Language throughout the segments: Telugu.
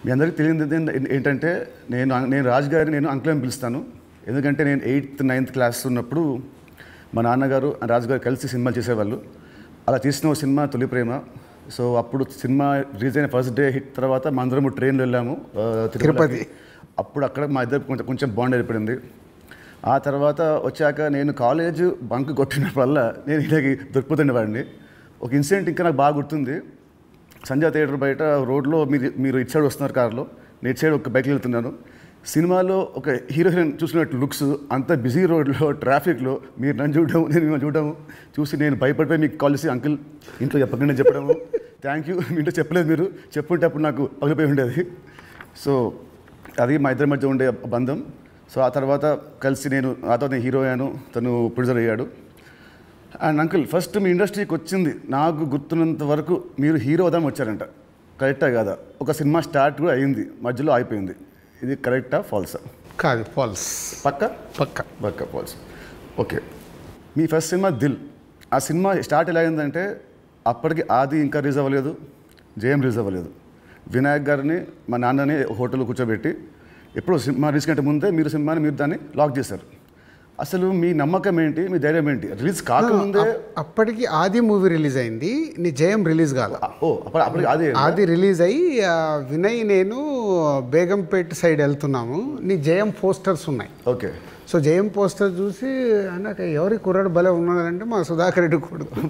మీ అందరికీ తెలియదు ఏంటంటే నేను రాజు గారిని నేను అంకుల్ అని పిలుస్తాను. ఎందుకంటే నేను 8th 9th క్లాస్ ఉన్నప్పుడు మా నాన్నగారు రాజుగారు కలిసి సినిమాలు చేసేవాళ్ళు. అలా చేసిన సినిమా తొలి ప్రేమ. సో అప్పుడు సినిమా రిలీజ్ అయిన ఫస్ట్ డే హిట్ తర్వాత మా అందరము ట్రైన్లో వెళ్ళాము తిరుపతి. అప్పుడు అక్కడ మా ఇద్దరు కొంచెం బాండ్ ఏర్పడింది. ఆ తర్వాత వచ్చాక నేను కాలేజ్ బంక్ కొట్టిన వల్ల నేను ఇలాగే దొరికిపోతుండేవాడిని. ఒక ఇన్సిడెంట్ ఇంకా నాకు బాగా గుర్తుంది. సంజయ్ థియేటర్ బయట రోడ్లో మీరు ఇటు సైడ్ వస్తున్నారు కారులో, నేను ఇటు సైడ్ ఒక బైక్లో వెళ్తున్నాను. సినిమాలో ఒక హీరో హీరోయిన్ చూసినట్టు లుక్స్, అంత బిజీ రోడ్లో ట్రాఫిక్లో మీరు నన్ను చూడడం, నేను మిమ్మల్ని చూడడం చూసి నేను భయపడిపోయి మీకు కాల్ చేసి అంకుల్ ఇంట్లో చెప్పకుండా చెప్పడము, థ్యాంక్ యూ మీ ఇంట్లో చెప్పలేదు, మీరు చెప్పుంటే అప్పుడు నాకు పగిలిపోయి ఉండేది. సో అది మా ఇద్దరి మధ్య ఉండే బంధం. సో ఆ తర్వాత కలిసి నేను హీరో అయ్యాను, తను ప్రొడ్యూసర్ అయ్యాడు. అండ్ అంకుల్ ఫస్ట్ మీ ఇండస్ట్రీకి వచ్చింది నాకు గుర్తున్నంత వరకు మీరు హీరో అవుదాం వచ్చారంట, కరెక్టా కాదా? ఒక సినిమా స్టార్ట్ కూడా అయింది, మధ్యలో అయిపోయింది. ఇది కరెక్టా ఫాల్సా? కాదు, ఫాల్స్. పక్క పక్క పక్క ఫాల్స్. ఓకే, మీ ఫస్ట్ సినిమా దిల్. ఆ సినిమా స్టార్ట్ ఎలా అయిందంటే అప్పటికి ఆది ఇంకా రిలీజ్ అవ్వలేదు, జయం రిలీజ్ అవ్వలేదు. వినాయక్ గారిని మా నాన్నని హోటల్లో కూర్చోబెట్టి ఎప్పుడు సినిమా రిలీజ్ కంటే ముందే మీరు దాన్ని లాక్ చేశారు. అసలు మీ నమ్మకం ఏంటి, మీ ధైర్యం ఏంటి? రిలీజ్ కాకముందే అప్పటికి ఆది మూవీ రిలీజ్ అయింది, నీ జయం రిలీజ్ కాదు. అప్పటికి ఆది రిలీజ్ అయ్యి వినయ్ నేను బేగంపేట సైడ్ వెళ్తున్నాము, నీ జయం పోస్టర్స్ ఉన్నాయి. ఓకే. సో జయం పోస్టర్ చూసి అన్నాక ఎవరి కుర్రాడు భలే ఉన్నాడంటే మా సుధాకర్ రెడ్డి కొడుకు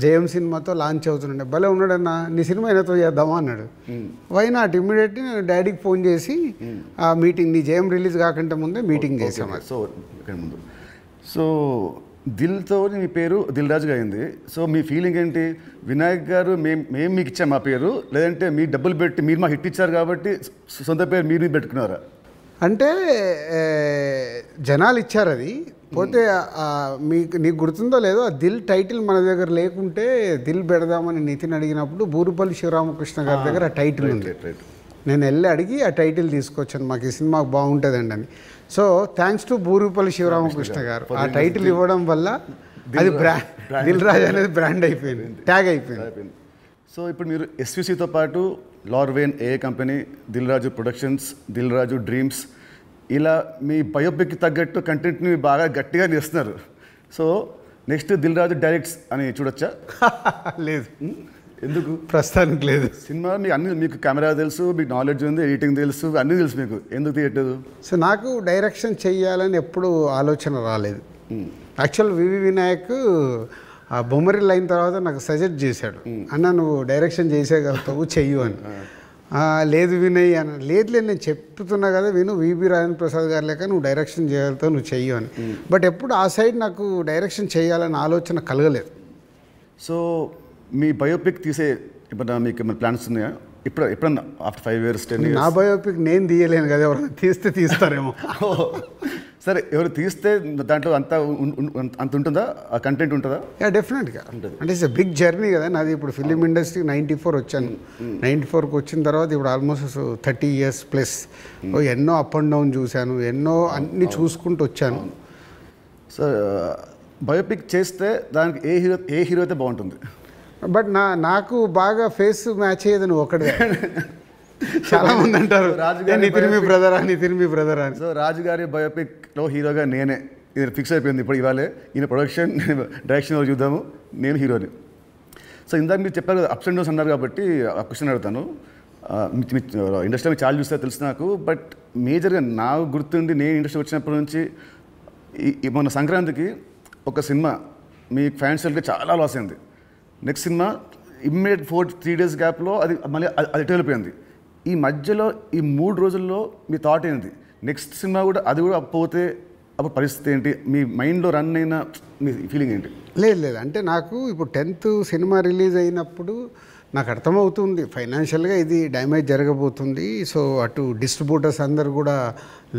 జయం సినిమాతో లాంచ్ అవుతుండే, భలే ఉన్నాడన్నా, నీ సినిమా అయినతో చేద్దామా అన్నాడు. Why not? ఇమ్మీడియట్లీ నేను డాడీకి ఫోన్ చేసి ఆ మీటింగ్, నీ జయం రిలీజ్ కాకుండా ముందే మీటింగ్ చేసాము. సో దిల్తో మీ పేరు దిల్ రాజుగా అయింది. సో మీ ఫీలింగ్ ఏంటి? వినాయక్ గారు మేము మీకు ఇచ్చాం మా పేరు, లేదంటే మీ డబ్బులు పెట్టి మీరు మాకు హిట్ ఇచ్చారు కాబట్టి సొంత పేరు మీరు పెట్టుకున్నారా? అంటే జనాలు ఇచ్చారు అది. పోతే నీకు గుర్తుందో లేదో, ఆ దిల్ టైటిల్ మన దగ్గర లేకుంటే దిల్ పెడదామని నితిన్ అడిగినప్పుడు బూరుపల్లి శివరామకృష్ణ గారి దగ్గర ఆ టైటిల్ ఉంది. నేను వెళ్ళి అడిగి ఆ టైటిల్ తీసుకొచ్చాను, మాకు ఈ సినిమా బాగుంటుందండి అని. So thanks to Burupalli Sivaramakrishna గారు, ఆ టైటిల్ ఇవ్వడం వల్ల అది దిల్ రాజు అనేది బ్రాండ్ అయిపోయింది, ట్యాగ్ అయిపోయింది. సో ఇప్పుడు మీరు ఎస్విసితో పాటు లార్వేన్ ఏ company, Dil Raju productions, Dil Raju dreams, ఇలా మీ బయోపిక్కి తగ్గట్టు కంటెంట్ని బాగా గట్టిగా చేస్తున్నారు. So next Dil Raju directs అని చూడొచ్చా? లేదు. ఎందుకు? ప్రస్తుతానికి లేదు. సినిమా మీకు కెమెరా తెలుసు, మీకు నాలెడ్జ్ ఉంది, ఎడిటింగ్ తెలుసు, అన్నీ తెలుసు, మీకు ఎందుకు తీయట్లేదు? సో నాకు డైరెక్షన్ చెయ్యాలని ఎప్పుడు ఆలోచన రాలేదు. యాక్చువల్ వివి వినాయక్ ఆ బొమ్మరిల్ అయిన తర్వాత నాకు సజెస్ట్ చేశాడు, అన్న నువ్వు డైరెక్షన్ చేసేయగలుగుతావు, చెయ్యు అని. లేదు వినయ్ అని. లేదు నేను చెప్తున్నా కదా విను, విబి రాజేంద్ర ప్రసాద్ గారు లేక నువ్వు డైరెక్షన్ చేయగలుగుతావు, నువ్వు చెయ్యు అని. బట్ ఎప్పుడు ఆ సైడ్ నాకు డైరెక్షన్ చేయాలని ఆలోచన కలగలేదు. సో మీ బయోపిక్ తీసే ఇప్పుడు మీకు ఏమైనా ప్లాన్స్ ఉన్నాయా? ఎప్పుడన్నా ఆఫ్టర్ 5 years 10 years? నా బయోపిక్ నేను తీయలేను కదా, ఎవరైనా తీస్తారేమో. సరే, ఎవరు తీస్తే దాంట్లో అంత ఉంటుందా, ఆ కంటెంట్ ఉంటుందా? డెఫినెట్గా. అంటే ఇట్స్ బిగ్ జర్నీ కదా నాది. ఇప్పుడు ఫిలిం ఇండస్ట్రీ 94 వచ్చాను, 94కి వచ్చిన తర్వాత ఇప్పుడు ఆల్మోస్ట్ 30 years ప్లస్. ఎన్నో అప్ అండ్ డౌన్ చూశాను, ఎన్నో అన్నీ చూసుకుంటూ వచ్చాను. సో బయోపిక్ చేస్తే దానికి ఏ హీరో అయితే బాగుంటుంది? బట్ నాకు బాగా ఫేస్ మ్యాచ్ అయ్యేది నువ్వు ఒకటే. చాలా మంది అంటారు నితిన్ మీ బ్రదర్ అని. సో రాజుగారి బయోపిక్లో హీరోగా నేనే, ఇది ఫిక్స్ అయిపోయింది. ఇప్పుడు ఇవాళే ఈయన ప్రొడక్షన్, డైరెక్షన్ చూద్దాము, నేను హీరోని. సో ఇందాక మీరు చెప్పారు కదా అప్స్ అండ్ డౌన్స్ అన్నారు కాబట్టి ఆ క్వశ్చన్ అడుగుతాను. ఇండస్ట్రీ చాలా చూస్తే తెలుసు నాకు, బట్ మేజర్గా నాకు గుర్తుండి నేను ఇండస్ట్రీ వచ్చినప్పటి నుంచి మొన్న సంక్రాంతికి ఒక సినిమా మీ ఫైనాన్షియల్గా చాలా లాస్ అయింది. నెక్స్ట్ సినిమా ఇమ్మీడియట్ 3 days గ్యాప్లో అది మళ్ళీ అది వెళ్ళిపోయింది. ఈ మధ్యలో ఈ 3 రోజుల్లో మీ థాట్ ఏంటి? నెక్స్ట్ సినిమా కూడా అది కూడా పోతే అప్పుడు పరిస్థితి ఏంటి? మీ మైండ్లో రన్ అయిన మీ ఫీలింగ్ ఏంటి? లేదు అంటే నాకు ఇప్పుడు 10th సినిమా రిలీజ్ అయినప్పుడు నాకు అర్థమవుతుంది ఫైనాన్షియల్గా ఇది డ్యామేజ్ జరగబోతుంది. సో అటు డిస్ట్రిబ్యూటర్స్ అందరు కూడా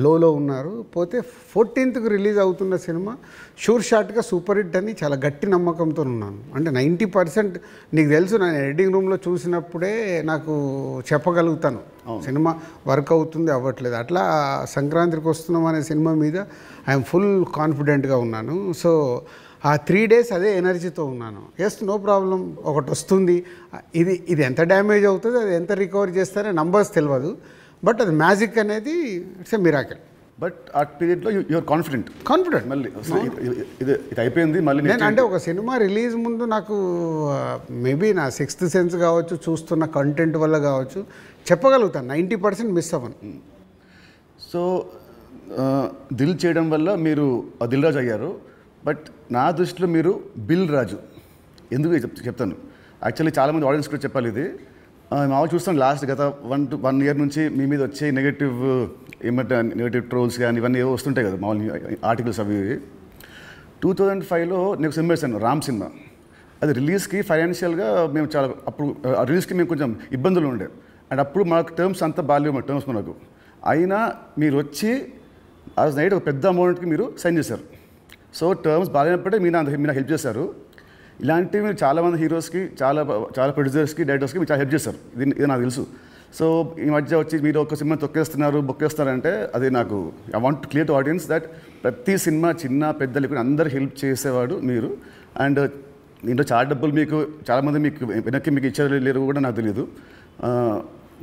లోలో ఉన్నారు. పోతే 14th రిలీజ్ అవుతున్న సినిమా షూర్ షాట్గా సూపర్ హిట్ అని చాలా గట్టి నమ్మకంతో ఉన్నాను. అంటే 90% నీకు తెలుసు, నేను ఎడిటింగ్ రూమ్లో చూసినప్పుడే నాకు చెప్పగలుగుతాను సినిమా వర్క్ అవుతుంది అవ్వట్లేదు. అట్లా సంక్రాంతికి వస్తున్నాం అనే సినిమా మీద ఐఎమ్ ఫుల్ కాన్ఫిడెంట్గా ఉన్నాను. సో ఆ 3 days అదే ఎనర్జీతో ఉన్నాను. ఎస్, నో ప్రాబ్లం, ఒకటి వస్తుంది, ఇది ఎంత డ్యామేజ్ అవుతుంది, అది ఎంత రికవర్ చేస్తారో నంబర్స్ తెలియదు, బట్ అది మ్యాజిక్ అనేది ఇట్స్ ఎ మిరాకిల్. బట్ ఆ పీరియడ్లో యూఆర్ కాన్ఫిడెంట్ మళ్ళీ ఇది అయిపోయింది మళ్ళీ నేను అంటే ఒక సినిమా రిలీజ్ ముందు నాకు మేబీ నా 6th సెన్స్ కావచ్చు, చూస్తున్న కంటెంట్ వల్ల కావచ్చు, చెప్పగలుగుతాను 90% మిస్ అవ్వను. సో దిల్ చేయడం వల్ల మీరు దిల్ రాజు అయ్యారు. బట్ నా దృష్టిలో మీరు బిల్ రాజు. ఎందుకు చెప్తాను. యాక్చువల్లీ చాలామంది ఆడియన్స్ కూడా చెప్పాలి ఇది. మామూలు చూస్తాం లాస్ట్ గత 1 year నుంచి మీ మీద వచ్చే నెగటివ్ ట్రోల్స్ కానీ ఇవన్నీ ఏవో వస్తుంటాయి కదా మామూలు ఆర్టికల్స్ అవి. 2005లో నేను సినిమా వేసాను, రామ్ సినిమా. అది రిలీజ్కి ఫైనాన్షియల్గా మేము చాలా అప్పుడు రిలీజ్కి మేము కొంచెం ఇబ్బందులు ఉండే. అండ్ అప్పుడు మాకు టర్మ్స్ అంతా బాగాలేవు టర్మ్స్ మనకు. అయినా మీరు వచ్చి ఆ నైట్ ఒక పెద్ద అమౌంట్కి మీరు సైన్ చేశారు. సో టర్మ్స్ బాగాలేనప్పుడే మీరు హెల్ప్ చేశారు. ఇలాంటివి మీరు చాలామంది హీరోస్కి, చాలా ప్రొడ్యూసర్స్కి, డైరెక్టర్స్కి మీరు చాలా హెల్ప్ చేస్తారు. ఇది నాకు తెలుసు. సో ఈ మధ్య వచ్చి మీరు ఒక సినిమా బొక్కేస్తారంటే అది నాకు I want clear to audience that ప్రతి సినిమా చిన్న పెద్ద లేకుండా అందరు హెల్ప్ చేసేవాడు మీరు. అండ్ దీంట్లో చాలా డబ్బులు మీకు చాలామంది మీకు వెనక్కి మీకు ఇచ్చారు లేరు కూడా నాకు తెలియదు.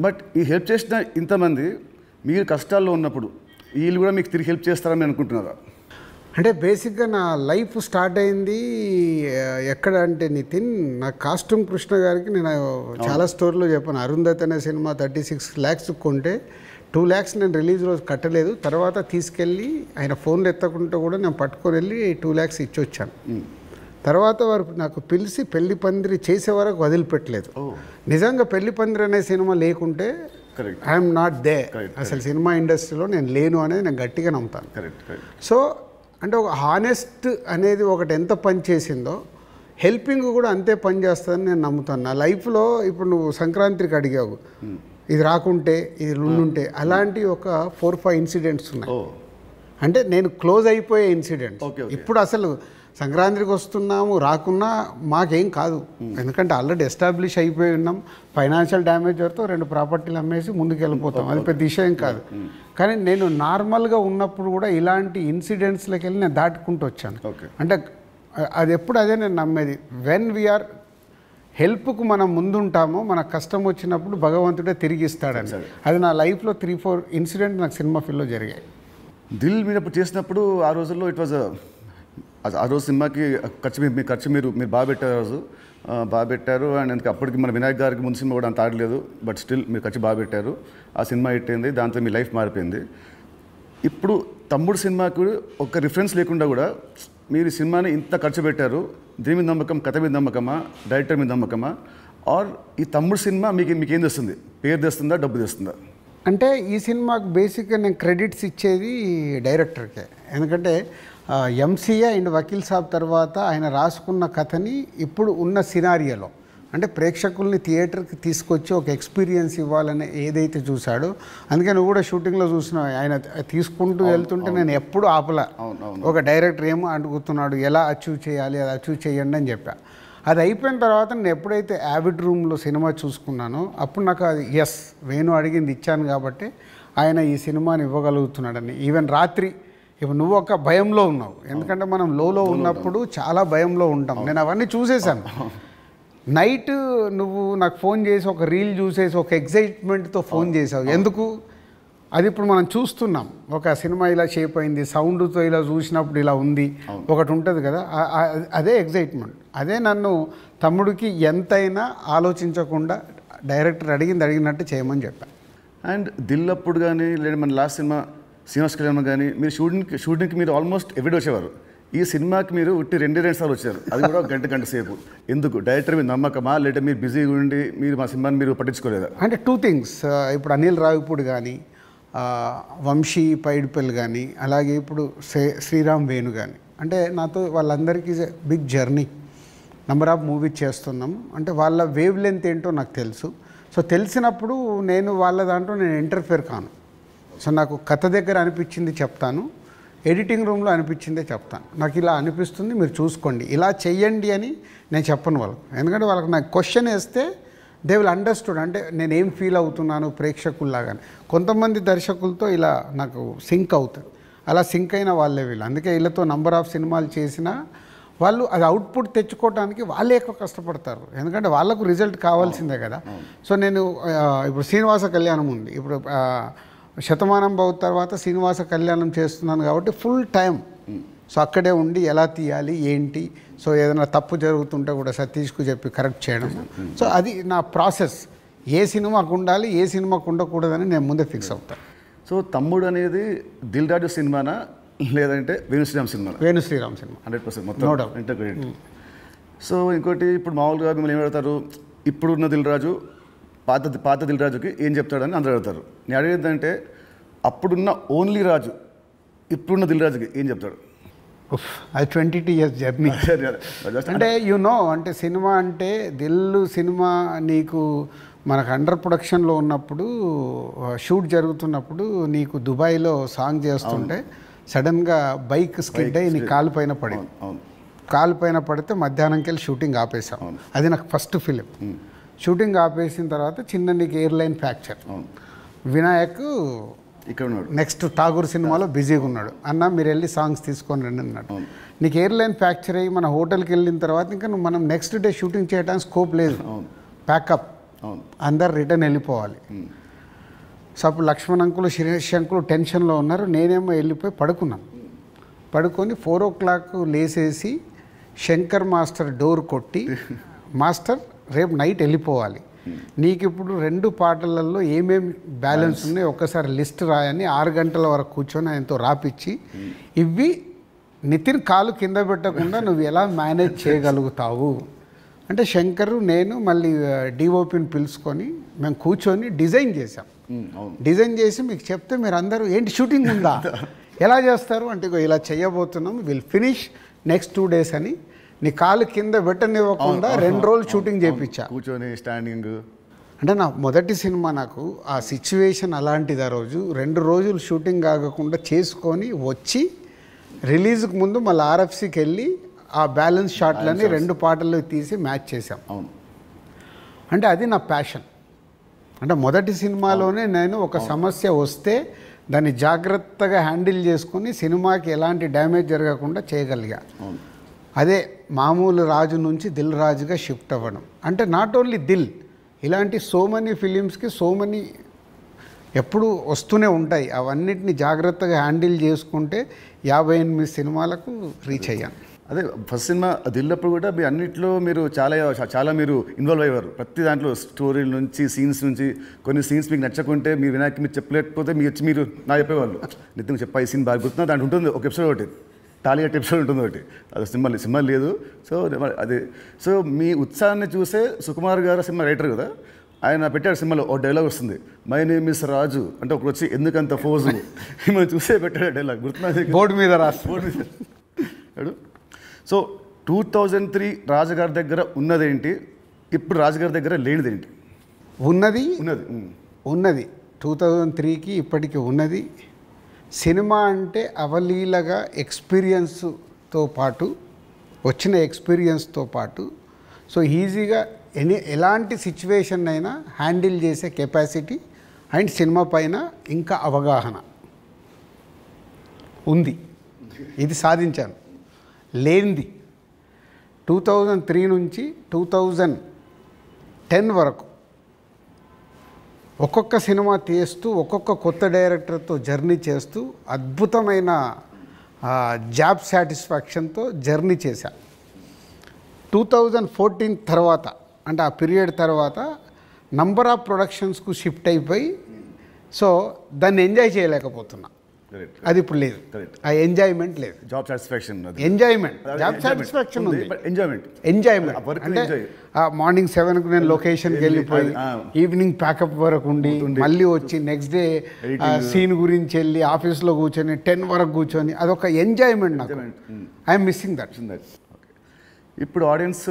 బట్ ఈ హెల్ప్ చేసిన ఇంతమంది మీరు కష్టాల్లో ఉన్నప్పుడు వీళ్ళు కూడా మీకు తిరిగి హెల్ప్ చేస్తారని అనుకుంటున్నారా? అంటే బేసిక్గా నా లైఫ్ స్టార్ట్ అయింది ఎక్కడ అంటే నితిన్, నా కాస్ట్యూమ్ కృష్ణ గారికి నేను చాలా స్టోరీలో చెప్పాను. అరుంధతి అనే సినిమా 36 lakhs కొంటే 2 lakhs నేను రిలీజ్ రోజు కట్టలేదు. తర్వాత తీసుకెళ్ళి ఆయన ఫోన్లు ఎత్తకుంటే కూడా నేను పట్టుకొని వెళ్ళి 2 lakhs ఇచ్చి వచ్చాను. తర్వాత వారు నాకు పిలిచి పెళ్లి పందిరి చేసే వరకు వదిలిపెట్టలేదు. నిజంగా పెళ్లి పందిరి అనే సినిమా లేకుంటే ఐఎమ్ నాట్ దే, అసలు సినిమా ఇండస్ట్రీలో నేను లేను అనేది నేను గట్టిగా నమ్ముతాను. సో అంటే ఒక హానెస్ట్ అనేది ఒకటి ఎంత పని చేసిందో హెల్పింగ్ కూడా అంతే పని చేస్తుందని నేను నమ్ముతాను. నా లైఫ్లో ఇప్పుడు నువ్వు సంక్రాంతికి అడిగావు, ఇది రాకుంటే ఇది ఉండుంటే, అలాంటి ఒక 4-5 ఇన్సిడెంట్స్ ఉన్నాయి. అంటే నేను క్లోజ్ అయిపోయే ఇన్సిడెంట్స్. ఇప్పుడు అసలు సంక్రాంతికి వస్తున్నాము, రాకున్నా మాకేం కాదు, ఎందుకంటే ఆల్రెడీ ఎస్టాబ్లిష్ అయిపోయి ఉన్నాం. ఫైనాన్షియల్ డ్యామేజ్ వరకు 2 ప్రాపర్టీలు అమ్మేసి ముందుకు వెళ్ళిపోతాం, అది పెద్ద విషయం కాదు. కానీ నేను నార్మల్గా ఉన్నప్పుడు కూడా ఇలాంటి ఇన్సిడెంట్స్లోకి వెళ్ళి నేను దాటుకుంటూ వచ్చాను. అంటే అది ఎప్పుడు అదే నేను నమ్మేది, వెన్ వీఆర్ హెల్ప్కు మనం ముందుంటామో మన కష్టం వచ్చినప్పుడు భగవంతుడే తిరిగి ఇస్తాడని. అది నా లైఫ్లో 3-4 ఇన్సిడెంట్ నాకు సినిమా ఫీల్డ్లో జరిగాయి. దిల్ మీరు చేసినప్పుడు ఆ రోజుల్లో ఇట్ వాజ్ ఆ రోజు సినిమాకి ఖర్చు మీరు బాగా పెట్టారు. ఆ రోజు బాగా పెట్టారు. అండ్ అందుకే అప్పటికి మన వినాయక్ గారికి ముందు సినిమా కూడా అంత ఆడలేదు, బట్ స్టిల్ మీరు ఖర్చు బాగా పెట్టారు. ఆ సినిమా హిట్ అయింది, దాంతో మీ లైఫ్ మారిపోయింది. ఇప్పుడు తమ్ముడు సినిమాకు ఒక రిఫరెన్స్ లేకుండా కూడా మీరు సినిమాని ఇంత ఖర్చు పెట్టారు. దీని మీద నమ్మకం, కథ మీద నమ్మకమా, డైరెక్టర్ మీద నమ్మకమా, ఆర్ ఈ తమ్ముడు సినిమా మీకేం తెస్తుంది? పేరు తెస్తుందా, డబ్బు తెస్తుందా? అంటే ఈ సినిమాకు బేసిక్గా నేను క్రెడిట్స్ ఇచ్చేది డైరెక్టర్కే. ఎందుకంటే ఎంసీఏ అండ్ వకీల్ సాబ్ తర్వాత ఆయన రాసుకున్న కథని ఇప్పుడు ఉన్న సినారియోలో అంటే ప్రేక్షకుల్ని థియేటర్కి తీసుకొచ్చి ఒక ఎక్స్పీరియన్స్ ఇవ్వాలని ఏదైతే చూశాడో, అందుకే నువ్వు కూడా షూటింగ్లో చూసినావు, ఆయన తీసుకుంటూ వెళ్తుంటే నేను ఎప్పుడు ఆపలా. ఒక డైరెక్టర్ ఏమో అడుగుతున్నాడు, ఎలా అచీవ్ చేయాలి, అది అచీవ్ చేయండి అని చెప్పా. అది అయిపోయిన తర్వాత నేను ఎప్పుడైతే యావిడ్ రూమ్లో సినిమా చూసుకున్నానో అప్పుడు నాకు అది ఎస్, వేణు అడిగింది ఇచ్చాను కాబట్టి ఆయన ఈ సినిమాని ఇవ్వగలుగుతున్నాడని. ఈవెన్ రాత్రి ఇప్పుడు నువ్వు ఒక భయంలో ఉన్నావు, ఎందుకంటే మనం లోలో ఉన్నప్పుడు చాలా భయంలో ఉంటాం. నేను అవన్నీ చూసేసాను. నైట్ నువ్వు నాకు ఫోన్ చేసి ఒక రీల్ చూసేసి ఒక ఎగ్జైట్మెంట్తో ఫోన్ చేసావు. ఎందుకు? అది ఇప్పుడు మనం చూస్తున్నాం, ఒక సినిమా ఇలా షేప్ అయింది, సౌండ్తో ఇలా చూసినప్పుడు ఇలా ఉంది, ఒకటి ఉంటుంది కదా, అదే ఎగ్జైట్మెంట్. అదే నన్ను తమ్ముడికి ఎంతైనా ఆలోచించకుండా డైరెక్టర్ అడిగినట్టు చేయమని చెప్పాను. అండ్ దిల్ అప్పుడు కానీ లేదా మన లాస్ట్ సినిమా శ్రీనివాస్ కళ్యాణ్ కానీ మీరు షూటింగ్కి మీరు ఆల్మోస్ట్ ఎవ్రీడే వచ్చేవారు. ఈ సినిమాకి మీరు ఉట్టి 2 సార్లు వచ్చారు, అది కూడా గంట సేపు. ఎందుకు? డైరెక్టర్ మీద నమ్మకమా, లేదా మీరు బిజీగా ఉండి మీరు మా సినిమాని మీరు పట్టించుకోలేదా? అంటే 2 things. ఇప్పుడు అనిల్ రావిపూడి కానీ, వంశీ పైడిపల్లి కానీ, అలాగే ఇప్పుడు శ్రీరామ్ వేణు కానీ, అంటే నాతో వాళ్ళందరికీ big journey, number of movies చేస్తున్నాం. అంటే వాళ్ళ వేవ్ లెంత్ ఏంటో నాకు తెలుసు. సో తెలిసినప్పుడు నేను వాళ్ళ దాంట్లో నేను ఇంటర్ఫేర్ కాను. సో నాకు కథ దగ్గర అనిపించింది చెప్తాను, ఎడిటింగ్ రూమ్లో అనిపించిందే చెప్తాను. నాకు ఇలా అనిపిస్తుంది, మీరు చూసుకోండి, ఇలా చెయ్యండి అని నేను చెప్పను వాళ్ళకు. ఎందుకంటే వాళ్ళకి నాకు క్వశ్చన్ వేస్తే దే విల్ అండర్స్టూడ్, అంటే నేను ఏం ఫీల్ అవుతున్నాను ప్రేక్షకుల్లాగానే. కొంతమంది దర్శకులతో ఇలా నాకు సింక్ అవుతుంది, అలా సింక్ అయిన వాళ్ళే వీళ్ళు. అందుకే వీళ్ళతో నంబర్ ఆఫ్ సినిమాలు చేసినా వాళ్ళు అది అవుట్పుట్ తెచ్చుకోవడానికి వాళ్ళే ఎక్కువ కష్టపడతారు, ఎందుకంటే వాళ్ళకు రిజల్ట్ కావాల్సిందే కదా. సో నేను ఇప్పుడు శ్రీనివాస కళ్యాణం ఉంది, ఇప్పుడు శతమానం భవ తర్వాత శ్రీనివాస కళ్యాణం చేస్తున్నాను కాబట్టి ఫుల్ టైం సో అక్కడే ఉండి ఎలా తీయాలి ఏంటి, సో ఏదైనా తప్పు జరుగుతుంటే కూడా సతీష్కు చెప్పి కరెక్ట్ చేయడం. సో అది నా ప్రాసెస్, ఏ సినిమాకు ఉండాలి ఏ సినిమాకు ఉండకూడదని నేను ముందే ఫిక్స్ అవుతాను. సో తమ్ముడు అనేది దిల్ రాజు సినిమానా లేదంటే వేణుశ్రీరామ్ సినిమా? వేణుశ్రీరామ్ సినిమా 100% మొత్తం ఇంటర్గ్రేట్. సో ఇంకోటి ఇప్పుడు మామూలుగా మిమ్మల్ని ఏం అడుగుతారు, ఇప్పుడున్న దిల్ రాజు పాత దిల్ రాజుకి ఏం చెప్తాడని అందరూ అడుగుతారు. నేను అడిగేదంటే అప్పుడున్న ఓన్లీ రాజు ఇప్పుడున్న దిల్ రాజుకి ఏం చెప్తాడు? అది 22 years జర్నీ. అంటే అంటే సినిమా అంటే దిల్లు సినిమా నీకు మనకు అండర్ ప్రొడక్షన్లో ఉన్నప్పుడు షూట్ జరుగుతున్నప్పుడు నీకు దుబాయ్లో సాంగ్ చేస్తుంటే సడన్గా బైక్ స్కిడ్ అయ్యి నీ కాలు పైన పడింది. కాలు పైన పడితే మధ్యాహ్నంకి వెళ్ళి షూటింగ్ ఆపేసాం. అది నాకు ఫస్ట్ ఫిలిం. షూటింగ్ ఆపేసిన తర్వాత చిన్న నీకు ఎయిర్లైన్ ఫ్రాక్చర్. వినాయక్ ఇక్కడ ఉన్నాడు, నెక్స్ట్ ఠాగూర్ సినిమాలో బిజీగా ఉన్నాడు. అన్న మీరు వెళ్ళి సాంగ్స్ తీసుకొని రండి అన్నాడు. నీకు ఎయిర్లైన్ ఫ్రాక్చర్ అయ్యి మన హోటల్కి వెళ్ళిన తర్వాత ఇంకా మనం నెక్స్ట్ డే షూటింగ్ చేయడానికి స్కోప్ లేదు, ప్యాకప్, అందరు రిటర్న్ వెళ్ళిపోవాలి. సో అప్పుడు లక్ష్మణ్ అంకులు శిరీష్ అంకులు టెన్షన్లో ఉన్నారు, నేనేమో వెళ్ళిపోయి పడుకున్నాను. పడుకొని 4 o'clock లేసేసి శంకర్ మాస్టర్ డోర్ కొట్టి, మాస్టర్ రేపు నైట్ వెళ్ళిపోవాలి, నీకు ఇప్పుడు 2 పాటలలో ఏమేమి బ్యాలెన్స్ ఉన్నాయో ఒక్కసారి లిస్ట్ రాయని 6 గంటల వరకు కూర్చొని ఆయనతో రాపిచ్చి, ఇవి నితిన్ కాలు కింద పెట్టకుండా నువ్వు ఎలా మేనేజ్ చేయగలుగుతావు అంటే శంకర్ నేను మళ్ళీ డిఓపిని పిలుచుకొని మేము కూర్చొని డిజైన్ చేసాం. డిజైన్ చేసి మీకు చెప్తే మీరు అందరూ ఏంటి షూటింగ్ ఉందా ఎలా చేస్తారు అంటే ఇలా చేయబోతున్నాం, విల్ ఫినిష్ నెక్స్ట్ 2 days అని నీ కాలు కింద పెట్టనివ్వకుండా 2 రోజులు షూటింగ్ చేయించా కూర్చొని స్టాండింగ్. అంటే నా మొదటి సినిమా, నాకు ఆ సిచ్యువేషన్ అలాంటిది. ఆ రోజు 2 రోజులు షూటింగ్ ఆగకుండా చేసుకొని వచ్చి రిలీజ్కి ముందు మళ్ళీ ఆర్ఎఫ్సికి వెళ్ళి ఆ బ్యాలెన్స్ షాట్లని 2 పాటలు తీసి మ్యాచ్ చేశాం. అంటే అది నా ప్యాషన్. అంటే మొదటి సినిమాలోనే నేను ఒక సమస్య వస్తే దాన్ని జాగ్రత్తగా హ్యాండిల్ చేసుకుని సినిమాకి ఎలాంటి డ్యామేజ్ జరగకుండా చేయగలిగా. అదే మామూలు రాజు నుంచి దిల్ రాజుగా షిఫ్ట్ అవ్వడం. అంటే నాట్ ఓన్లీ దిల్, ఇలాంటి సో మెనీ ఫిలిమ్స్కి సో మెనీ ఎప్పుడు వస్తూనే ఉంటాయి. అవన్నిటిని జాగ్రత్తగా హ్యాండిల్ చేసుకుంటే 58 సినిమాలకు రీచ్ అయ్యాను. అదే ఫస్ట్ సినిమా దిల్లప్పుడు కూడా మీ అన్నింటిలో మీరు చాలా మీరు ఇన్వాల్వ్ అయ్యేవారు. ప్రతి దాంట్లో స్టోరీల నుంచి సీన్స్ నుంచి కొన్ని సీన్స్ మీకు నచ్చకుంటే మీ వినాయక్ మీరు చెప్పలేకపోతే మీరు నా చెప్పేవాళ్ళు, నితిన్ చెప్పా ఈ సీన్ బాగా గుర్తున్నా, దాంట్లో ఉంటుంది ఒక ఎపిసోడ్ ఒకటి, టాలీవుడ్ ఎపిసోడ్ ఉంటుంది ఒకటి, అది సినిమా లేదు. సో అదే సో మీ ఉత్సాహాన్ని చూసే సుకుమార్ గారు సినిమా రైటర్ కదా, ఆయన పెట్టాడు సినిమాలో ఒక డైలాగ్ వస్తుంది, మై నేమ్ ఇస్ రాజు అంటే ఒకటి వచ్చి ఎందుకంత ఫోజు మిమ్మల్ని చూసే పెట్టాడు డైలాగ్, గుర్తున్నా బోర్డు మీద రాసి బోర్డు మీద. సో 2003 రాజుగారి దగ్గర ఉన్నదేంటి, ఇప్పుడు రాజుగారి దగ్గర లేనిదేంటి? ఉన్నది 2003కి ఇప్పటికి ఉన్నది. సినిమా అంటే అవలీలగా ఎక్స్పీరియన్స్తో పాటు వచ్చిన ఎక్స్పీరియన్స్తో పాటు సో ఈజీగా ఎలాంటి సిచ్యువేషన్ అయినా హ్యాండిల్ చేసే కెపాసిటీ అండ్ సినిమా పైన ఇంకా అవగాహన ఉంది. ఇది సాధించాను. లేనిది 2003 నుంచి 2010 వరకు ఒక్కొక్క సినిమా తీస్తూ ఒక్కొక్క కొత్త డైరెక్టర్తో జర్నీ చేస్తూ అద్భుతమైన జాబ్ సాటిస్ఫాక్షన్తో జర్నీ చేశా. 2014 తర్వాత అంటే ఆ పీరియడ్ తర్వాత నంబర్ ఆఫ్ ప్రొడక్షన్స్కు షిఫ్ట్ అయిపోయి సో దాన్ని ఎంజాయ్ చేయలేకపోతున్నా. అది ఇప్పుడు లేదు, ఆ ఎంజాయ్మెంట్ లేదు. Job satisfaction enjoyment, job satisfaction ఉంది, ఎంజాయ్మెంట్ అంటే మార్నింగ్ 7కు నేను లొకేషన్కి వెళ్ళిపోయి ఈవినింగ్ ప్యాకప్ వరకు ఉండి మళ్ళీ వచ్చి నెక్స్ట్ డే సీన్ గురించి వెళ్ళి ఆఫీస్లో కూర్చొని 10 వరకు కూర్చొని అదొక ఎంజాయ్మెంట్ నాకు. I'm missing that. ఇప్పుడు ఆడియన్స్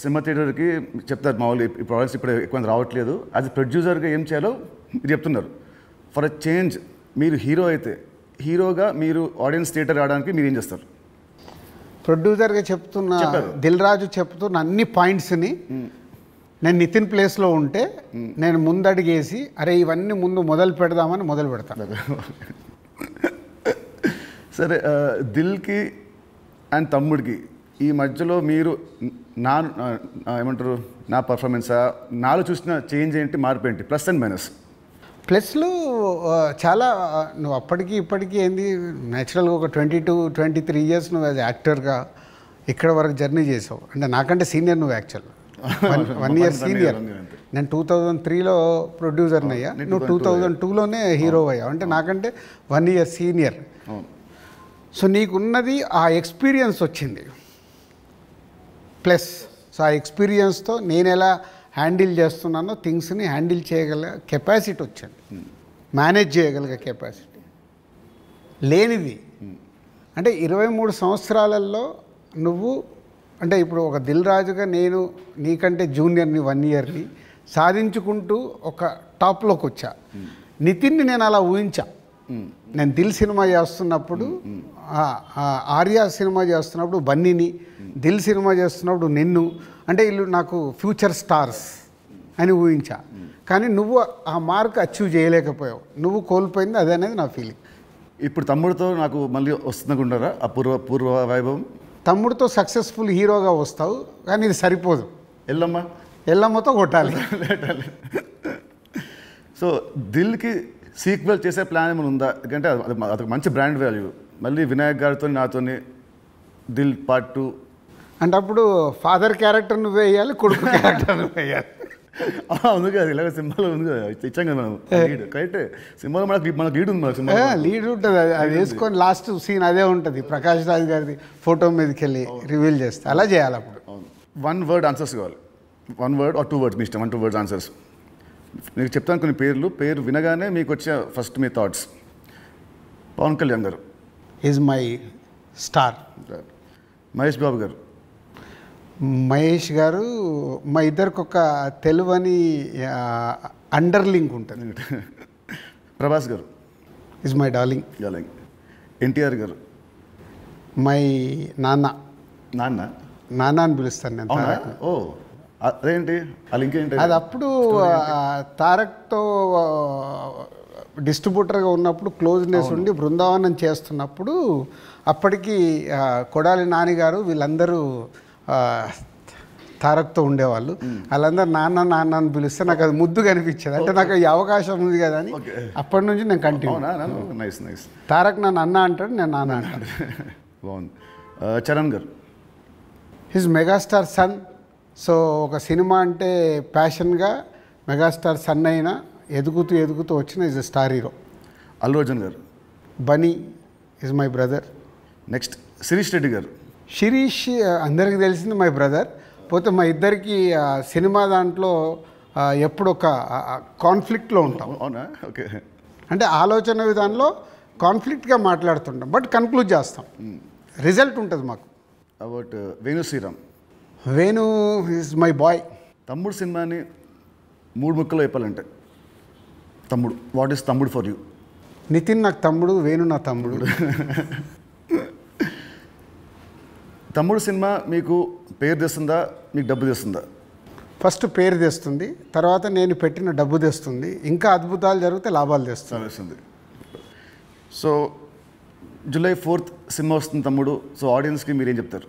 సినిమా థియేటర్కి చెప్తారు మామూలు, ఇప్పుడు ఆడియన్స్ ఇప్పుడు ఎక్కువ రావట్లేదు, అది ప్రొడ్యూసర్గా ఏం చేయాలో మీరు చెప్తున్నారు. ఫర్ అ చేంజ్ మీరు హీరో అయితే హీరోగా మీరు ఆడియన్స్ థియేటర్ రావడానికి మీరు ఏం చేస్తారు? ప్రొడ్యూసర్గా చెప్తున్న దిల్ రాజు చెప్తున్న అన్ని పాయింట్స్ని నేను నితిన్ ప్లేస్లో ఉంటే నేను ముందడిగేసి అరే ఇవన్నీ ముందు మొదలు పెడదామని మొదలు పెడతాను. సరే, దిల్కి అండ్ తమ్ముడికి ఈ మధ్యలో మీరు నా ఏమంటారు నా పర్ఫార్మెన్సా నాలో చూసిన చేంజ్ ఏంటి, మార్పు ఏంటి, ప్లస్ అండ్ మైనస్? ప్లస్లు చాలా నువ్వు అప్పటికి ఇప్పటికీ ఏంది న్యాచురల్గా ఒక 22-23 ఇయర్స్ నువ్వు యాజ్ యాక్టర్గా ఇక్కడ వరకు జర్నీ చేసావు. అంటే నాకంటే సీనియర్ నువ్వు యాక్చువల్ 1 ఇయర్ సీనియర్. నేను 2003లో ప్రొడ్యూసర్ని అయ్యా, నువ్వు 2002లోనే హీరో అయ్యావు. అంటే నాకంటే 1 ఇయర్ సీనియర్. సో నీకున్నది ఆ ఎక్స్పీరియన్స్ వచ్చింది ప్లస్. సో ఆ ఎక్స్పీరియన్స్తో నేను ఎలా హ్యాండిల్ చేస్తున్నానో థింగ్స్ని హ్యాండిల్ చేయగల కెపాసిటీ వచ్చింది, మేనేజ్ చేయగలిగే కెపాసిటీ లేనిది. అంటే 23 సంవత్సరాలలో నువ్వు అంటే ఇప్పుడు ఒక దిల్ రాజుగా నేను నీకంటే జూనియర్ని 1 ఇయర్ని సాధించుకుంటూ ఒక టాప్లోకి వచ్చా. నితిన్ని నేను అలా ఊహించా. నేను దిల్ సినిమా చేస్తున్నప్పుడు, ఆర్య సినిమా చేస్తున్నప్పుడు బన్నీని, దిల్ సినిమా చేస్తున్నప్పుడు నిన్ను, అంటే వీళ్ళు నాకు ఫ్యూచర్ స్టార్స్ అని ఊహించా. కానీ నువ్వు ఆ మార్క్ అచీవ్ చేయలేకపోయావు, నువ్వు కోల్పోయింది అదే అనేది నా ఫీలింగ్. ఇప్పుడు తమ్ముడితో నాకు మళ్ళీ వస్తుందనుకుంటారా ఆ పూర్వ వైభవం? తమ్ముడితో సక్సెస్ఫుల్ హీరోగా వస్తావు, కానీ ఇది సరిపోదు. ఎల్లమ్మతో కొట్టాలి. సో దిల్కి సీక్వెల్ చేసే ప్లాన్ ఏమైనా ఉందా? ఎందుకంటే అదొక మంచి బ్రాండ్ వాల్యూ. మళ్ళీ వినాయక్ గారితో నాతోని దిల్ పార్ట్ 2 అంటే అప్పుడు ఫాదర్ క్యారెక్టర్ నువ్వు వేయాలి, కొడుకు క్యారెక్టర్ నువ్వు వేయాలి. ఉంది కదా, ఇలాగ సినిమాలో ఉంది కదా, ఇచ్చాం కదా మనం లీడ్. కరెక్టే, సినిమాలో మనకు లీడ్ ఉంది, మన సినిమా లీడ్ ఉంటుంది. అది వేసుకొని లాస్ట్ సీన్ అదే ఉంటుంది, ప్రకాష్ రాజ్ గారిది ఫోటో మీదకి వెళ్ళి రివీల్ చేస్తే అలా చేయాలి. అప్పుడు 1 word ఆన్సర్స్ కావాలి. 1 word or 2 words మీ ఇష్టం. 1-2 words ఆన్సర్స్. మీకు చెప్తాను కొన్ని పేరు వినగానే మీకు వచ్చే ఫస్ట్ మీ థాట్స్. పవన్ కళ్యాణ్ గారు is my star. Mahesh Babu గారు. మహేష్ గారు మా ఇద్దరికి ఒక తెలువని అండర్లింక్ ఉంటుంది. ప్రభాస్ గారు ఈజ్ మై డార్లింగ్. ఎన్టీఆర్ గారు మై నాన్న. నాన్న అని పిలుస్తాను నేను. ఓ అదేంటి అది ఇంకేంటి? అది అప్పుడు తారక్తో డిస్ట్రిబ్యూటర్గా ఉన్నప్పుడు క్లోజ్నెస్ ఉండి బృందావనం చేస్తున్నప్పుడు అప్పటికి కొడాలి నానిగారు వీళ్ళందరూ తారక్తో ఉండేవాళ్ళు. వాళ్ళందరూ నాన్న అని పిలిస్తే నాకు అది ముద్దుగా అనిపించేది. అంటే నాకు ఈ అవకాశం ఉంది కదా అని అప్పటి నుంచి నేను కంటిన్యూ. తారక్ నన్ను అన్న అంటాడు, నేను నాన్న అంటాను. బాగుంది. చరణ్ గారు హిజ్ మెగాస్టార్ సన్. సో ఒక సినిమా అంటే ప్యాషన్గా మెగాస్టార్ సన్ అయినా ఎదుగుతూ వచ్చిన is a star hero. Allu Arjun గారు. Bunny is my brother. Next Sirish Reddy గారు. శిరీష్ అందరికీ తెలిసింది మై బ్రదర్. పోతే మా ఇద్దరికి సినిమా దాంట్లో ఎప్పుడు ఒక కాన్ఫ్లిక్ట్లో ఉంటాం. అవునా? ఓకే. అంటే ఆలోచన విధానంలో కాన్ఫ్లిక్ట్గా మాట్లాడుతుంటాం, బట్ కన్క్లూడ్ చేస్తాం, రిజల్ట్ ఉంటుంది మాకు. About Venu Sriram. Venu is my boy. Thammudu సినిమాని 3 ముక్కలో చెప్పాలంటే Thammudu, what is Thammudu for you? Nithiin నాకు తమ్ముడు, వేణు నా తమ్ముడు. తమ్ముడు సినిమా మీకు పేరు తెస్తుందా, మీకు డబ్బు తెస్తుందా? ఫస్ట్ పేరు తెస్తుంది, తర్వాత నేను పెట్టిన డబ్బు తెస్తుంది, ఇంకా అద్భుతాలు జరిగితే లాభాలు తెస్తుంది. సో July 4th సినిమా వస్తుంది తమ్ముడు. సో ఆడియన్స్కి మీరేం చెప్తారు?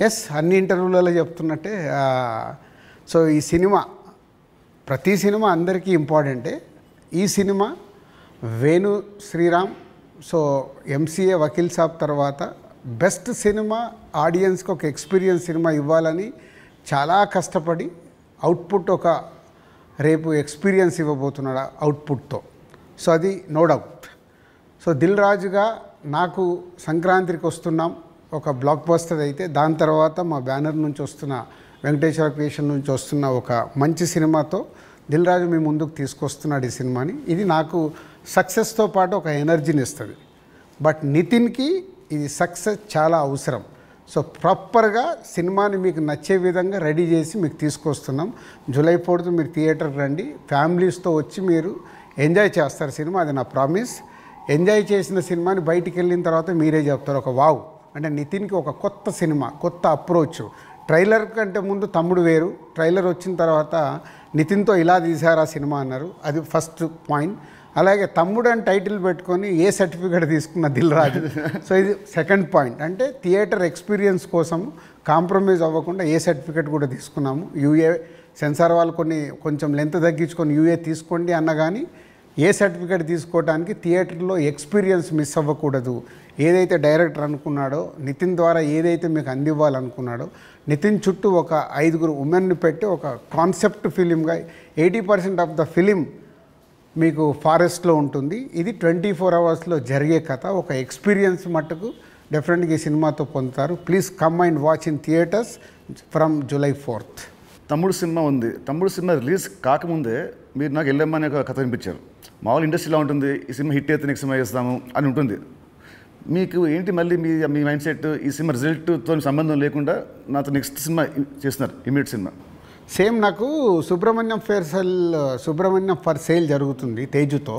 ఎస్, అన్ని ఇంటర్వ్యూలలో చెప్తున్నట్టే. సో ఈ సినిమా, ప్రతి సినిమా అందరికీ ఇంపార్టెంటే. ఈ సినిమా వేణు శ్రీరామ్, సో ఎంసీఏ వకీల్ సాబ్ తర్వాత బెస్ట్ సినిమా, ఆడియన్స్కి ఒక ఎక్స్పీరియన్స్ సినిమా ఇవ్వాలని చాలా కష్టపడి అవుట్పుట్ ఒక రేపు ఎక్స్పీరియన్స్ ఇవ్వబోతున్నాడు అవుట్పుట్తో. సో అది నో డౌట్. సో దిల్ రాజుగా నాకు సంక్రాంతికి వస్తున్నాం ఒక బ్లాక్ బస్టర్ అయితే, దాని తర్వాత మా బ్యానర్ నుంచి వస్తున్న వెంకటేశ్వర క్రియేషన్ నుంచి వస్తున్న ఒక మంచి సినిమాతో దిల్ రాజు మీ ముందుకు తీసుకొస్తున్నాడు ఈ సినిమాని. ఇది నాకు సక్సెస్తో పాటు ఒక ఎనర్జీని ఇస్తుంది. బట్ నితిన్కి ఇది సక్సెస్ చాలా అవసరం. సో ప్రాపర్గా సినిమాని మీకు నచ్చే విధంగా రెడీ చేసి మీకు తీసుకొస్తున్నాం. July 4th మీరు థియేటర్కి రండి, ఫ్యామిలీస్తో వచ్చి మీరు ఎంజాయ్ చేస్తారు సినిమా, అది నా ప్రామిస్. ఎంజాయ్ చేసిన సినిమాని బయటికి వెళ్ళిన తర్వాత మీరే చెప్తారు ఒక వావ్, అంటే నితిన్కి ఒక కొత్త సినిమా, కొత్త అప్రోచ్. ట్రైలర్ కంటే ముందు తమ్ముడు వేరు, ట్రైలర్ వచ్చిన తర్వాత నితిన్తో ఇలా తీశారు ఆ సినిమా అన్నారు. అది ఫస్ట్ పాయింట్. అలాగే తమ్ముడు అని టైటిల్ పెట్టుకొని ఏ సర్టిఫికేట్ తీసుకున్న దిల్ రాజు. సో ఇది సెకండ్ పాయింట్. అంటే థియేటర్ ఎక్స్పీరియన్స్ కోసం కాంప్రమైజ్ అవ్వకుండా ఏ సర్టిఫికేట్ కూడా తీసుకున్నాము. యూఏ సెన్సార్ వాళ్ళు కొంచెం లెంత్ తగ్గించుకొని యూఏ తీసుకోండి అన్న కానీ ఏ సర్టిఫికేట్ తీసుకోవడానికి థియేటర్లో ఎక్స్పీరియన్స్ మిస్ అవ్వకూడదు. ఏదైతే డైరెక్టర్ అనుకున్నాడో, నితిన్ ద్వారా ఏదైతే మీకు అందివ్వాలనుకున్నాడో, నితిన్ చుట్టూ ఒక 5 ఉమెన్ని పెట్టి ఒక కాన్సెప్ట్ ఫిలింగా 80% ఆఫ్ ద ఫిలిం మీకు ఫారెస్ట్లో ఉంటుంది. ఇది 24 అవర్స్లో జరిగే కథ. ఒక ఎక్స్పీరియన్స్ మట్టుకు డెఫినెట్గా ఈ సినిమాతో పొందుతారు. Please come and watch in theatres from July 4th. తమ్ముడు సినిమా ఉంది. తమ్ముడు సినిమా రిలీజ్ కాకముందే మీరు నాకు ఎల్లమ్మ అనే ఒక కథ వినిపించారు. మామూలు ఇండస్ట్రీలో ఉంటుంది, ఈ సినిమా హిట్ అయితే నెక్స్ట్ సినిమా చేస్తాము అని ఉంటుంది. మీకు ఏంటి మళ్ళీ మీ మైండ్ సెట్ ఈ సినిమా రిజల్ట్తో సంబంధం లేకుండా నాతో నెక్స్ట్ సినిమా చేస్తున్నారు, ఇమీడియట్ సినిమా? సేమ్ నాకు సుబ్రహ్మణ్యం ఫర్ సేల్ జరుగుతుంది తేజుతో.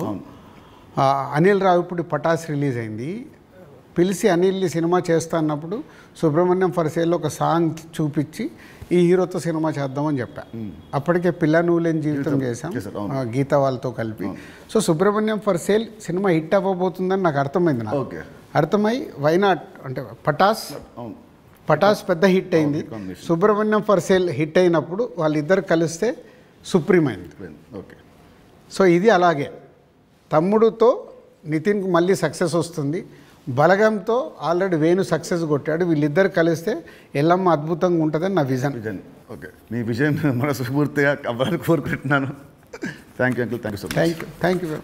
అనిల్ రావిపూడి పటాస్ రిలీజ్ అయింది. పిలిచి అనిల్ని సినిమా చేస్తా అన్నప్పుడు సుబ్రహ్మణ్యం ఫర్ సేల్లో ఒక సాంగ్ చూపించి ఈ హీరోతో సినిమా చేద్దామని చెప్పా. అప్పటికే పిల్ల నువ్వు లేని జీవితం చేశాం గీత వాళ్ళతో కలిపి. సో సుబ్రహ్మణ్యం ఫర్ సేల్ సినిమా హిట్ అవ్వబోతుందని నాకు అర్థమైంది. నాకు అర్థమై వైనాట్ అంటే పటాస్ పెద్ద హిట్ అయింది. సుబ్రహ్మణ్యం ఫర్ సేల్ హిట్ అయినప్పుడు వాళ్ళిద్దరు కలిస్తే సుప్రీం అయింది. సో ఇది అలాగే తమ్ముడుతో నితిన్కి మళ్ళీ సక్సెస్ వస్తుంది. బలగంతో ఆల్రెడీ వేణు సక్సెస్ కొట్టాడు. వీళ్ళిద్దరు కలిస్తే ఎల్లమ్మ అద్భుతంగా ఉంటుందని నా విజన్. ఓకే, మీ విజయం మనస్ఫూర్తిగా అవ్వాలని కోరుకుంటున్నాను. Thank you uncle. Thank you so much. Thank you.